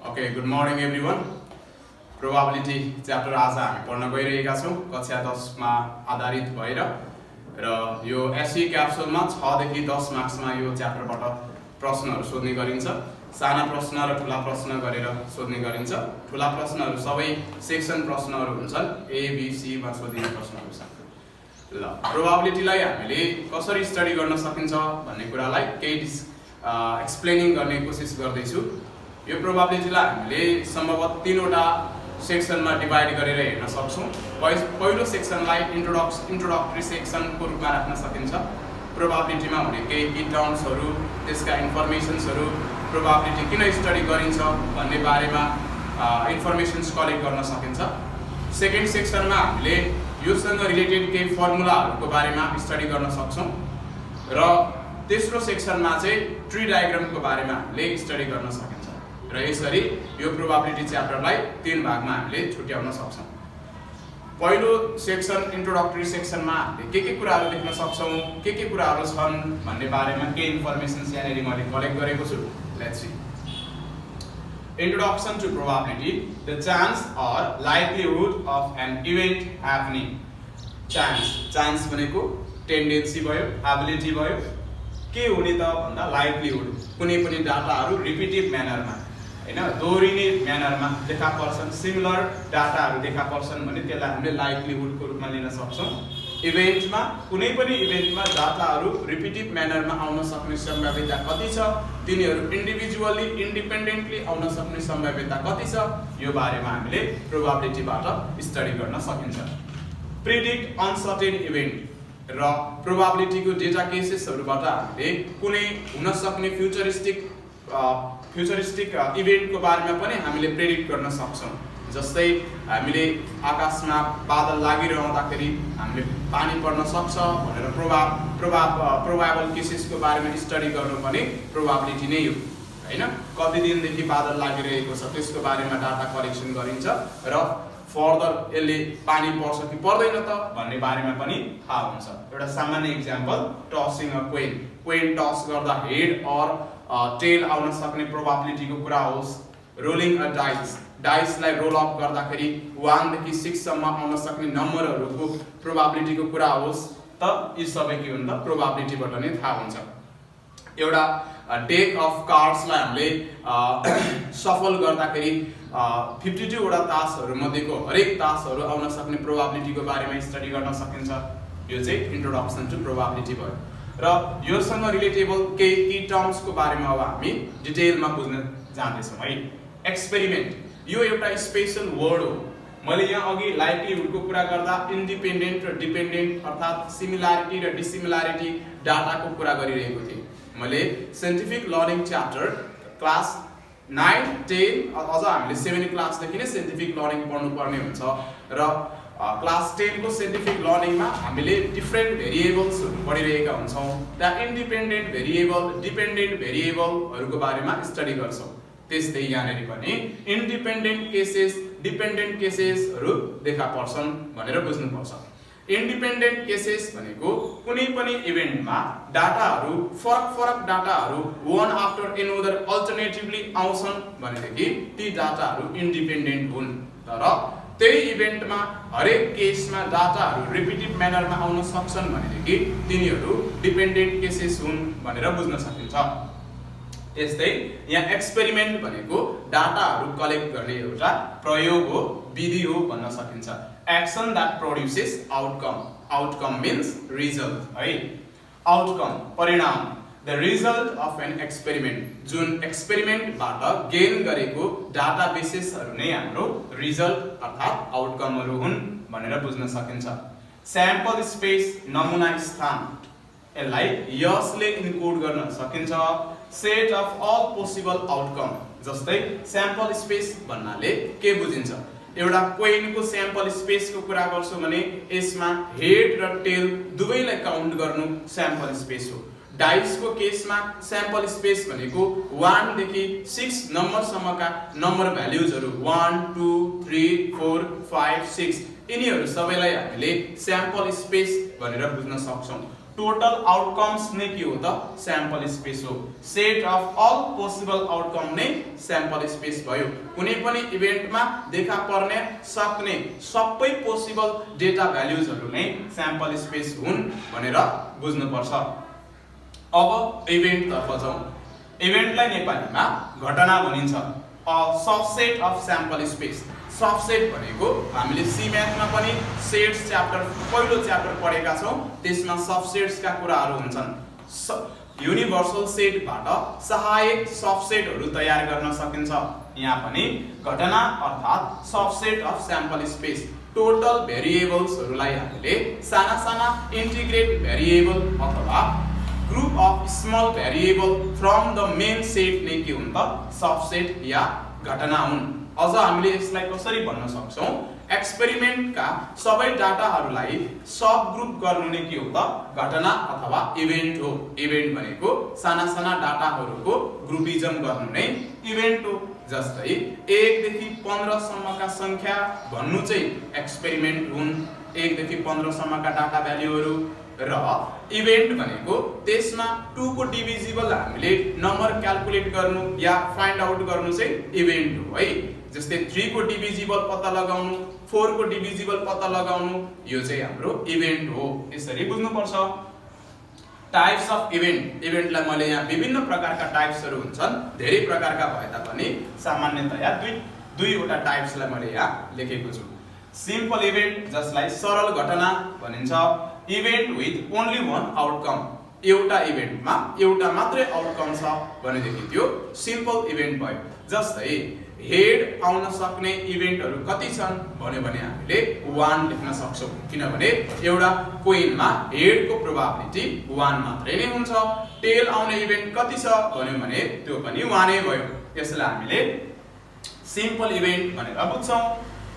Okay, good morning everyone. Probability chapter आज हामी पढ्न गइरहेका छौं कक्षा 10 मा आधारित भएर र यो एसई क्याप्सुलमा 6 देखि 10 मार्क्समा यो च्याप्टरबाट प्रश्नहरु सोध्ने गरिन्छ। साना प्रश्न र ठूला प्रश्न गरेर सोध्ने गरिन्छ। ठूला प्रश्नहरु सबै सेक्सन प्रश्नहरु हुन्छन्। ए बी सी मा सोधिने प्रश्नहरु छन्। ल प्रोबेबिलिटीलाई हामीले कसरी स्टडी गर्न सकिन्छ भन्ने कुरालाई केही एक्सप्लेनिङ गर्ने कोसिस गर्दै छु। यो प्रोबेबिलिटीलाई हामीले सम्भवतः तीनवटा सेक्सनमा डिवाइड गरेर हेर्न सक्छौं। पहिलो सेक्सनलाई इन्ट्रोडक्टरी सेक्सनको रूपमा राख्न सकिन्छ। प्रोबेबिलिटीमा हुने केही की टर्म्सहरु, त्यसका इन्फर्मेसन्सहरु, प्रोबेबिलिटी किन स्टडी गरिन्छ भन्ने बारेमा इन्फर्मेसन्स कलेक्ट गर्न सकिन्छ। सेकेन्ड सेक्सनमा हामीले योसँग रिलेटेड केही फर्मुलाहरुको बारेमा स्टडी गर्न सक्छौं र तेस्रो सेक्सनमा चाहिँ ट्री डायग्रामको बारेमा हामीले स्टडी गर्न सकिन्छ। र यसरी यो प्रोबेबिलिटी च्याप्टरलाई तीन भागमा हामीले छुट्याउन सक्छौं। पहिलो सेक्सन इन्ट्रोडक्टरी सेक्सनमा हामीले के कुराहरु लेख्न सक्छौं, के कुराहरु छन् भन्ने बारेमा केही इन्फर्मेसन्स यहाँनेरि मैले कलेक्ट गरेको छु। Let's see. Introduction to probability: the chance or likelihood of an event happening. Chance भनेको टेन्डेन्सी भयो, एबिलिटी भयो। के हुने त भन्दा लाइक्लीहुड, कुनै पनि डाटाहरु रिपिटिभ म्यानरमा हैन दोहोरिने म्यानरमा देखा पर्छन्, सिमिलर डाटाहरु देखा पर्छन् भने त्यसलाई हामीले लाइक्लीहुडको रूपमा लिन सक्छौं। इभेन्टमा कुनै पनि इभेन्टमा डाटाहरु रिपिटिभ म्यानरमा आउन सक्ने सम्भाव्यता कति छ, तिनीहरु इन्डिभिजुअली इन्डिपेन्डेन्टली आउन सक्ने सम्भाव्यता कति छ, यो बारेमा हामीले प्रोबेबिलिटीबाट स्टडी गर्न सकिन्छ। प्रिडिक्ट अनसर्टेन इभेन्ट र प्रोबेबिलिटीको डेटा केसेसहरुबाट हामीले कुनै हुन सक्ने फ्युचरिस्टिक इभेन्टको बारेमा पनि हामीले प्रेडिक्ट गर्न सक्छौं। जस्तै हामीले आकाशमा बादल लागिरहँदाखेरि हामीले पानी पर्न सक्छ भनेर प्रोबेबल केसेसको बारेमा स्टडी गर्नु पनि प्रोबेबिलिटी नै हो हैन। कति दिनदेखि बादल लागिरहेको छ त्यसको बारेमा डाटा कलेक्सन गरिन्छ र फर्दर यसले पानी पर्छ कि पर्दैन त भन्ने बारेमा पनि थाहा हुन्छ। एउटा सामान्य एक्जाम्पल टसिङ अ कोइन टस गर्दा हेड अर टेल आउन सक्ने प्रोबेबिलिटीको कुरा होस्। रोलिङ अ डाइसलाई रोल अप गर्दाखेरि 1 देखि 6 सम्म आउन सक्ने नम्बरहरुको प्रोबेबिलिटीको कुरा होस् त यी सबै के हुन्छ प्रोबेबिलिटीबाट नै थाहा हुन्छ। एउटा डेक अफ कार्ड्सलाई हामीले सफल गर्दाखेरि 52 वटा तासहरु मध्येको हरेक तासहरु आउन सक्ने प्रोबेबिलिटीको बारेमा स्टडी गर्न सकिन्छ। यो चाहिँ इन्ट्रोडक्सन टु प्रोबेबिलिटी भयो। र योसँग रिलेटेबल केही की टर्म्सको बारेमा अब हामी डिटेलमा बुझ्न जाँदैछौं है। एक्सपेरिमेन्ट यो एउटा स्पेशल वर्ड हो। मैले यहाँ अघि लाइक्लीहुडको कुरा गर्दा इन्डिपेन्डेन्ट र डिपेन्डेन्ट अर्थात सिमिलारिटी र डिसिमिलारिटी डाटाको कुरा गरिरहेको थिएँ। मैले साइन्टिफिक लर्निङ च्याप्टर क्लास 9, 10 अझ हामीले 7 क्लासदेखि नै साइन्टिफिक लर्निङ पढ्नु पर्ने हुन्छ र क्लास 10 को साइन्टिफिक लर्निङमा हामीले डिफरेन्ट भेरिएबल्सहरु पढिरहेका हुन्छौं। त्यहाँ इन्डिपेन्डेन्ट भेरिएबल, डिपेन्डेन्ट भेरिएबलहरुको बारेमा स्टडी गर्छौं। त्यस्तै यहाँनेरि पनि इन्डिपेन्डेन्ट केसेस, डिपेन्डेन्ट केसेसहरु देखा पर्छन् भनेर बुझ्नु पर्छ। इन्डिपेन्डेन्ट केसेस भनेको कुनै पनि इभेन्टमा डाटाहरु फरक डाटाहरु वन आफ्टर एनअदर अल्टरनेटिभली आउँछन् भनेदेखि ती डाटाहरु इन्डिपेन्डेन्ट हुन्। तर त्यही इभेन्टमा हरेक केसमा डाटाहरु रिपिटिभ म्यानरमा आउन सक्छन् भनेदेखि तिनीहरु डिपेन्डेन्ट केसेस हुन् भनेर बुझ्न सकिन्छ। त्यस्तै यहाँ एक्सपेरिमेन्ट भनेको डाटाहरु कलेक्ट गर्ने एउटा प्रयोग हो, विधि हो भन्न सकिन्छ। Action that produces outcome means result है। आउटकम परिणाम, the result of an experiment, जुन एक्सपेरिमेन्टबाट गेन गरेको डाटा बेसिसहरु नै हाम्रो रिजल्ट अर्थात आउटकमहरु हुन् भनेर बुझ्न सकिन्छ। स्याम्पल स्पेस नमुना स्थान, यसलाई यसले इन्कोड गर्न सकिन्छ। Set of all possible outcome, जस्तै स्याम्पल स्पेस भन्नाले के बुझिन्छ? एउटा कोइनको स्याम्पल स्पेसको कुरा गर्छौं भने यसमा हेड र टेल दुवैलाई काउन्ट गर्नु स्याम्पल स्पेस हो। डाइसको केसमा स्याम्पल स्पेस भनेको 1 देखि 6 नम्बरसम्मका नम्बर भ्यालुजहरु 1 2 3 4 5 6 यिनीहरु सबैलाई हामीले स्याम्पल स्पेस भनेर बुझ्न सक्छौं। टोटल आउटकम्स नै के हो त स्याम्पल स्पेस हो set of all possible outcome नै स्याम्पल स्पेस भयो कुनै पनि इभेन्टमा देखा पर्ने सक्ने सबै पोसिबल डेटा भ्यालुजहरु नै स्याम्पल स्पेस हुन् भनेर बुझ्नु पर्छ अब इभेन्ट तर्फ जाउँ इभेन्टलाई नेपालीमा घटना भनिन्छ a subset of sample space subset भनेको हामीले सी म्याथमा पनि सेट्स च्याप्टर पहिलो च्याप्टर पढेका छौं त्यसमा सबसेट्सका कुराहरू हुन्छन् युनिभर्सल सेटबाट सहायक सबसेटहरू तयार गर्न सकिन्छ यहाँ पनि घटना अर्थात subset of sample space total भेरिएबल्सहरूलाई हामीले साना साना इन्टिग्रेट भेरिएबल अथवा group of small variable from the main set नै के हुन् त सबसेट या घटना हुन् अझ हामीले यसलाई कसरी भन्न सक्छौं एक्सपेरिमेन्टका सबै डाटाहरूलाई सब ग्रुप गर्नु नै के हो त घटना अथवा इभेन्ट हो इभेन्ट भनेको साना साना डाटाहरूको ग्रुपिजम गर्नु नै इभेन्ट हो जस्तै 1 देखि 15 सम्मका संख्या भन्नु चाहिँ एक्सपेरिमेन्ट हुन् 1 देखि 15 सम्मका डाटा भ्यालुहरू र इभेन्ट भनेको त्यसमा 2 को डिभिजिबल हामीले नम्बर क्याल्कुलेट गर्नु या फाइन्ड आउट गर्नु चाहिँ इभेन्ट हो है जस्तै 3 को डिभिजिबल पत्ता लगाउनु 4 को डिभिजिबल पत्ता लगाउनु यो चाहिँ हाम्रो इभेन्ट हो यसरी बुझ्नु पर्छ टाइप्स अफ इभेन्ट इभेन्टलाई मैले यहाँ विभिन्न प्रकारका टाइप्सहरू हुन्छन् धेरै प्रकारका भए तापनि सामान्यतया दुईवटा टाइप्सलाई मैले यहाँ लेखेको छु सिम्पल इभेन्ट जसलाई सरल घटना भनिन्छ event with only one outcome एउटा इभेन्टमा एउटा मात्रै आउटकम छ भनेदेखि त्यो सिम्पल इभेन्ट भयो जस्तै हेड आउन सक्ने इभेन्टहरू कति छन् भन्यो भने हामीले 1 लेख्न सक्छौं किनभने एउटा कोइनमा हेडको प्रोबेबिलिटी 1 मात्रै नै हुन्छ टेल आउने इभेन्ट कति छ भन्यो भने त्यो पनि 1 नै भयो यसलाई हामीले सिम्पल इभेन्ट भनेर बुझ्छौं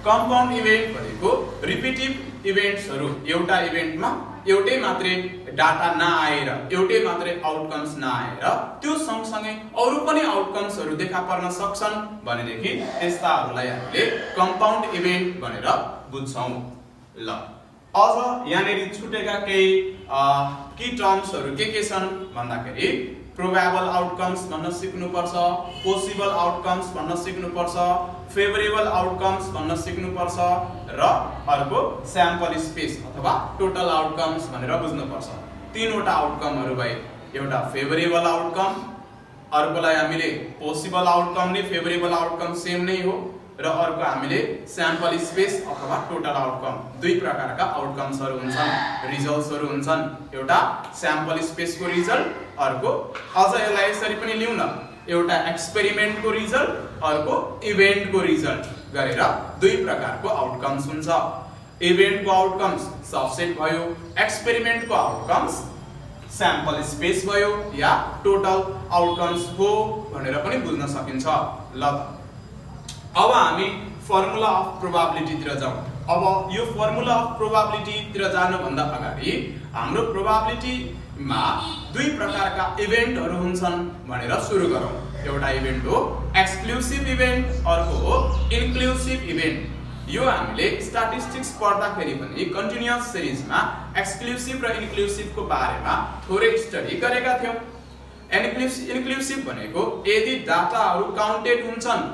कम्पाउन्ड इभेन्ट भनेको रिपिटिभ इभेन्ट्सहरू एउटा इभेन्टमा एउटै मात्रै डाटा नआएर एउटै मात्रै आउटकम्स नआएर त्यो सँगसँगै अरु पनि आउटकम्सहरू देखा पर्न सक्छन् भनेदेखि त्यस्ताहरूलाई हामीले कम्पाउन्ड इभेन्ट भनेर बुझ्छौं ल अझ यहाँनेरि छुटेका केही की टर्म्सहरू के छन् भन्दाखेरि प्रोबेबल आउटकम्स भन्न सिक्नु पर्छ पोसिबल आउटकम्स भन्न सिक्नु पर्छ फेभरेबल आउटकम्स भन्न सिक्नु पर्छ र अर्को स्याम्पल स्पेस अथवा टोटल आउटकम्स भनेर बुझ्नु पर्छ तीनवटा आउटकमहरु भए एउटा फेभरेबल आउटकम अर्कोलाई हामीले पोसिबल आउटकम नै फेभरेबल आउटकम सेम नै हो र अर्को हामीले स्याम्पल स्पेस अथवा टोटल आउटकम दुई प्रकारका आउटकम्सहरु हुन्छन् रिजल्ट्सहरु हुन्छन् एउटा स्याम्पल स्पेसको रिजल्ट अर्को अझ यसलाई यसरी पनि लिउँ न एउटा एक्सपेरिमेन्टको रिजल्ट अर्को इभेन्टको रिजल्ट गरेर दुई प्रकारको आउटकम्स हुन्छ इभेन्टको आउटकम्स सबसेट भयो एक्सपेरिमेन्टको आउटकम्स स्याम्पल स्पेस भयो या टोटल आउटकम्स हो भनेर पनि बुझ्न सकिन्छ ल अब हामी फर्मुला अफ प्रोबेबिलिटी तिर जाउँ अब यो फर्मुला अफ प्रोबेबिलिटी तिर जानु भन्दा अगाडि हाम्रो प्रोबेबिलिटी मा दुई प्रकारका इभेन्टहरु हुन्छन् भनेर सुरु गरौँ एउटा इभेन्ट हो एक्सक्लुसिभ इभेन्ट अर्को हो इन्क्लुसिभ इभेन्ट यो हामीले स्ट्याटिस्टिक्स पढ्दाखेरि पनि कन्टिन्युअस सिरिजमा एक्सक्लुसिभ र इन्क्लुसिभ को बारेमा थोरै स्टडी गरेका थियौं इन्क्लुसिभ भनेको यदि डाटाहरु काउन्टेड हुन्छन्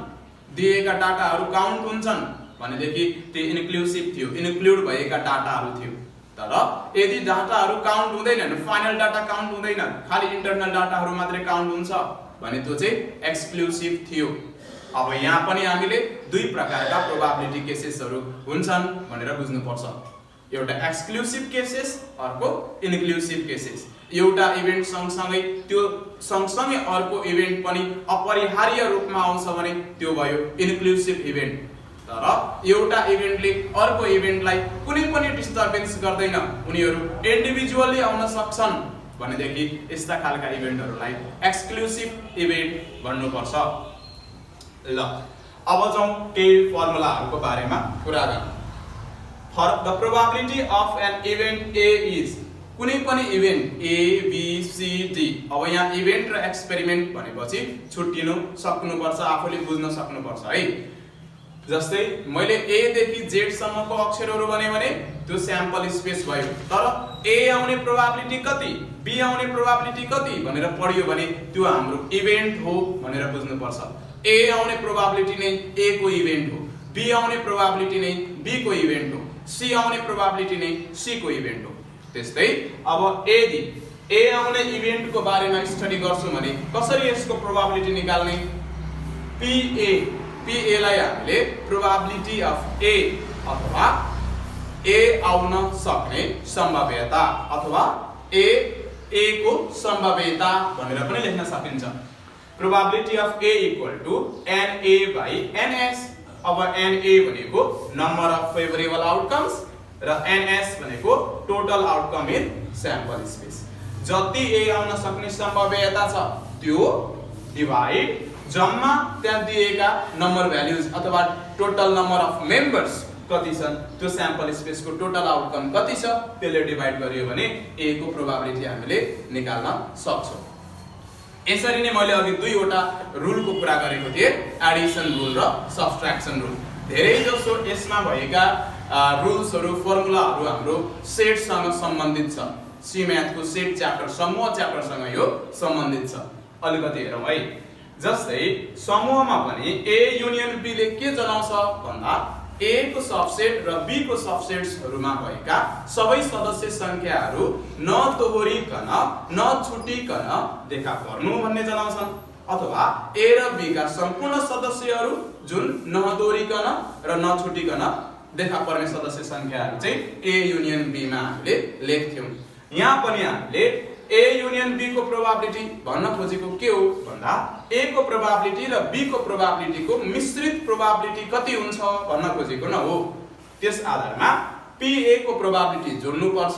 दिएका डाटाहरु काउन्ट हुन्छन् भनेदेखि त्यो इन्क्लुसिभ थियो इन्क्लुड भएका डाटाहरु थियो तर यदि डाटाहरु काउन्ट हुँदैनन् फाइनल डाटा काउन्ट हुँदैन खाली इन्टरनल डाटाहरु मात्रै काउन्ट हुन्छ भने त्यो चाहिँ एक्सक्लुसिभ थियो अब यहाँ पनि हामीले दुई प्रकारका प्रोबेबिलिटी केसेसहरु हुन्छन् भनेर बुझ्नु पर्छ एउटा एक्सक्लुसिभ केसेस अर्को इन्क्लुसिभ केसेस एउटा इभेन्ट सँगसँगै त्यो सँगसँगै अर्को इभेन्ट पनि अपरिहार्य रूपमा आउँछ भने त्यो भयो इन्क्लुसिभ इभेन्ट तर एउटा इभेन्टले अर्को इभेन्टलाई कुनै पनि डिस्टर्बेन्स गर्दैन उनीहरु इन्डिभिजुअली आउन सक्छन् भनेदेखि यस्ता खालका इभेन्टहरुलाई एक्सक्लुसिभ इभेन्ट भन्नुपर्छ ल अब जाउँ केही फर्मुलाहरुको बारेमा कुरा गरौँ For the probability of an event A is कुनै पनि event A B C D अब यहाँ इभेन्ट र एक्सपेरिमेन्ट भनेपछि छुट्टिनु सक्नुपर्छ आफूले बुझ्न सक्नुपर्छ है जस्तै मैले ए देखि जेड सम्मको अक्षरहरू भने त्यो स्याम्पल स्पेस भयो। तर ए आउने प्रोबेबिलिटी कति, बी आउने प्रोबेबिलिटी कति भनेर पढियो भने त्यो हाम्रो इभेन्ट हो भनेर बुझ्नु पर्छ। ए आउने प्रोबेबिलिटी नै ए को इभेन्ट हो, बी आउने प्रोबेबिलिटी नै बी को इभेन्ट हो, सी आउने प्रोबेबिलिटी नै सी को इभेन्ट हो। त्यस्तै अब यदि ए आउने इभेन्ट को बारेमा स्टडी गर्छौं भने कसरी यसको प्रोबेबिलिटी निकाल्ने? पीए लाई हामीले प्रोबेबिलिटी अफ ए अथवा ए आउन सक्ने सम्भाव्यता अथवा ए को सम्भाव्यता भनेर पनि लेख्न सकिन्छ। Probability of A equal to NA by NS। अब NA भनेको नम्बर अफ फेभरेबल आउटकम्स र NS भनेको total outcome in sample space. जति ए आउन सक्ने सम्भाव्यता छ त्यो डिवाइड जम्मा त्यहाँ दिएका नम्बर भ्याल्युज अथवा टोटल नम्बर अफ मेम्बर्स कति छन् त्यो स्याम्पल स्पेस को टोटल आउटकम कति छ त्यसले डिवाइड गरियो भने ए को प्रोबेबिलिटी हामीले निकाल्न सक्छौं। यसरी नै मैले अघि दुईवटा रुलको कुरा गरेको थिए, एडिसन रुल र सब्ट्र्याक्सन रुल। धेरै जसो यसमा भएका रुल्सहरु फर्मुलाहरु हाम्रो सेटसँग सम्बन्धित छ। सी म्याथ को सेट च्याप्टर समूह च्याप्टरसँग यो सम्बन्धित छ। अलिकति हेरौं है। जस्तै समूहमा पनि ए युनियन बी ले के जनाउँछ भन्दा ए को सबसेट र बी को सबसेट्सहरुमा भएका सबै सदस्य संख्याहरु नदोहोरिकन नछुटिकन देखा पर्नु भन्ने जनाउँछन्। अथवा ए र बी का सम्पूर्ण सदस्यहरु जुन नदोहोरिकन र नछुटिकन देखा पर्ने सदस्य संख्याहरु चाहिँ ए युनियन बी मा हामीले लेख्थ्यौं। यहाँ पनि हामीले ए युनियन बी को प्रोबेबिलिटी भन्न खोजेको के हो भन्दा ए को प्रोबेबिलिटी र बी को प्रोबेबिलिटी को मिश्रित प्रोबेबिलिटी कति हुन्छ भन्न खोजेको न हो। त्यस आधारमा पीए को प्रोबेबिलिटी जोड्नु पर्छ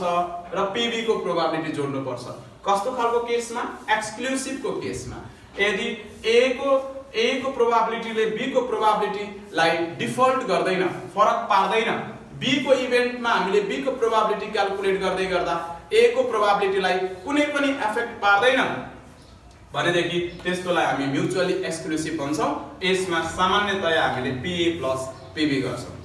र पीबी को प्रोबेबिलिटी जोड्नु पर्छ। कस्तो खालको केसमा? एक्सक्लुसिभ को केसमा। यदि ए को प्रोबेबिलिटीले बी को प्रोबेबिलिटी लाई डिफल्ट गर्दैन, फरक पार्दैन, बी को इभेन्टमा हामीले बी को प्रोबेबिलिटी क्याल्कुलेट गर्दै गर्दा ए को प्रोबेबिलिटी लाई कुनै पनि इफेक्ट पार्दैन भनेदेखि त्यसकोलाई हामी म्युचुअली एक्सक्लुसिभ भन्छौं। यसमा सामान्यतया हामीले पीए प्लस पीबी गर्छौं।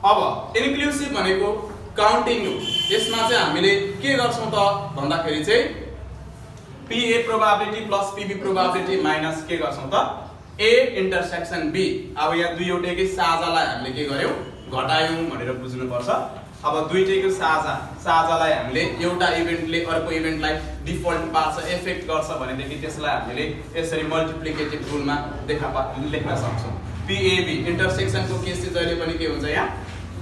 अब इन्क्लुसिभ भनेको काउन्टिङ हो। यसमा चाहिँ हामीले के गर्छौं त भन्दाखेरि चाहिँ PA probability plus PB probability minus के गर्छौं त ए इन्टरसेक्सन बी। अब यहाँ दुईवटैकै साझालाई हामीले के गर्यौं घटायौं भनेर बुझ्नु पर्छ। अब दुईटैको साझालाई हामीले एउटा इभेन्टले अर्को इभेन्टलाई डिफल्ट पार्छ, इफेक्ट गर्छ भनेदेखि त्यसलाई हामीले यसरी मल्टिप्लिकेटिभ रुलमा लेख्न सक्छौं। पीएबी इन्टरसेक्सन को केस चाहिँ जहिले पनि के हुन्छ यहाँ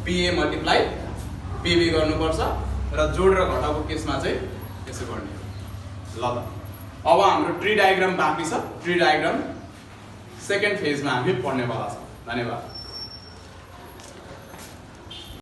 पीए मल्टिप्लाई पीबी गर्नुपर्छ र जोड र घटाउको केसमा चाहिँ यसो गर्ने हो। ल अब हाम्रो ट्री डायग्राम बाँकी छ। ट्री डायग्राम सेकेन्ड फेजमा हामी पढ्ने वाला छौं। धन्यवाद।